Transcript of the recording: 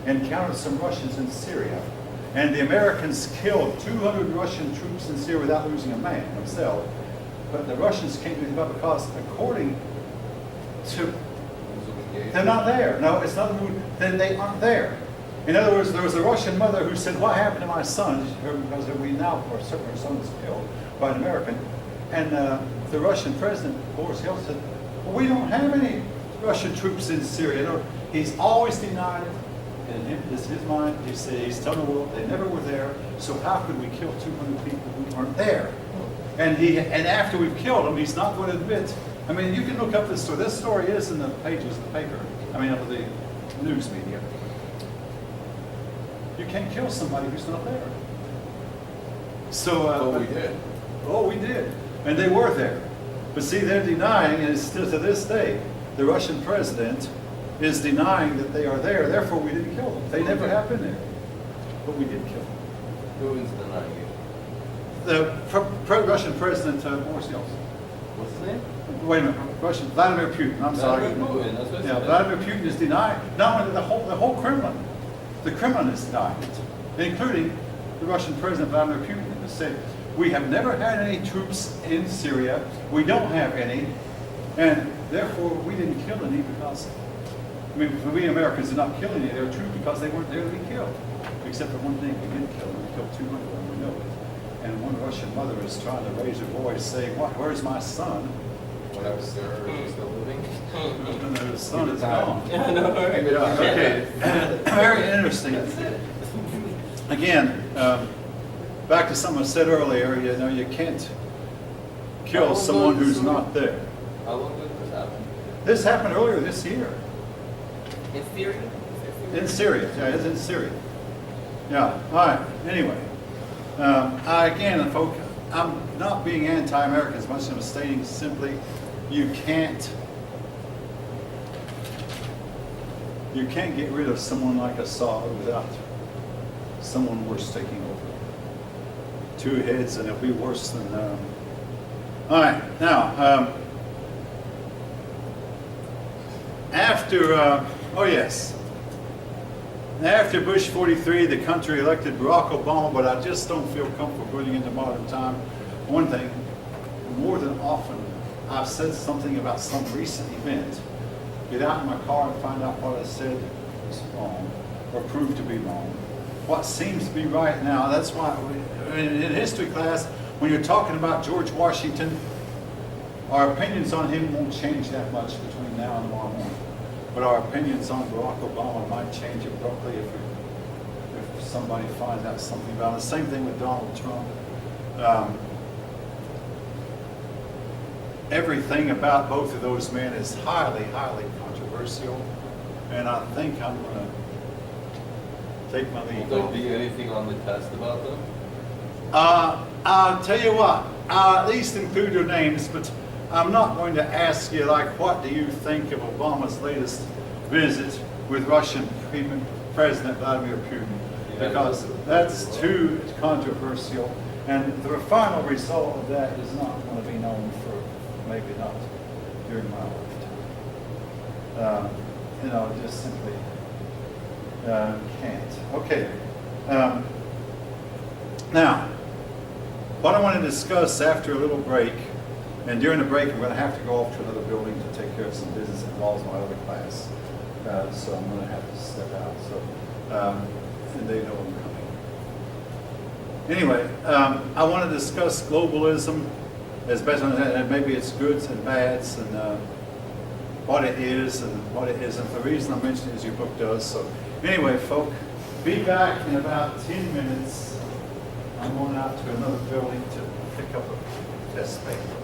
encountered some Russians in Syria. And the Americans killed 200 Russian troops in Syria without losing a man themselves. But the Russians can't do anything because according to, they're not there. No, it's not, then they aren't there. In other words, there was a Russian mother who said, what happened to my son? Because we now, or certainly her son was killed by an American. And the Russian president, Boris Yeltsin, said, well, we don't have any Russian troops in Syria. No, he's always denied it. In his mind, he's telling the world they never were there, so how could we kill 200 people who aren't there? And after we've killed them, he's not going to admit. I mean, you can look up this story. This story is in the pages of the paper, of the news media. You can't kill somebody who's not there. So, we did. Oh, we did. And they were there. But see, they're denying, and still to this day, the Russian president is denying that they are there, therefore we didn't kill them. They never have been there. But we did kill them. Who is denying it? The Russian president, Boris Yeltsin. What's his name? Wait a minute, Russian, Vladimir Putin, I'm sorry. Vladimir Putin, that's what Yeah, Vladimir Putin is denying, not only the whole Kremlin. The Kremlin is denying it, including the Russian president, Vladimir Putin, has said, we have never had any troops in Syria, we don't have any, and therefore we didn't kill any because we Americans did not kill any of their troops because they weren't there to be killed. Except for one thing, we did kill them. We killed 200 of them, we know it. And one Russian mother is trying to raise her voice saying, where's my son? When I was there, he was still living. And the son is gone. Yeah, no, right. Yeah, okay. Very interesting. Again, back to something I said earlier, you can't kill someone who's not there. How long did this happen? This happened earlier this year. In Syria? In Syria, yeah, it's in Syria. Yeah, all right, anyway. Again, folks, I'm not being anti-American as much as I'm stating simply, you can't get rid of someone like Assad without someone worse taking over. Two heads and it'll be worse than, all right, now, after, oh yes. After Bush 43, the country elected Barack Obama, but I just don't feel comfortable putting into modern time. One thing, more than often, I've said something about some recent event. Get out in my car and find out what I said was wrong, or proved to be wrong. What seems to be right now, that's why in history class, when you're talking about George Washington, our opinions on him won't change that much between now and tomorrow morning. But our opinions on Barack Obama might change abruptly if somebody finds out something about it. The same thing with Donald Trump. Everything about both of those men is highly, highly controversial. And I think I'm going to take my lead. Will there be anything on the test about them? I'll tell you what, I'll at least include your names, but I'm not going to ask you, like, what do you think of Obama's latest visit with Russian President Vladimir Putin? Because that's too controversial, and the final result of that is not going to be known for maybe not during my lifetime. Just simply can't. Okay. Now, what I want to discuss after a little break. And during the break, I'm going to have to go off to another building to take care of some business that involves my other class. So I'm going to have to step out. So, and they know I'm coming. Anyway, I want to discuss globalism as best as and maybe its goods and bads and what it is and what it isn't. The reason I mention it is your book does. So anyway, folk, be back in about 10 minutes. I'm going out to another building to pick up a test paper.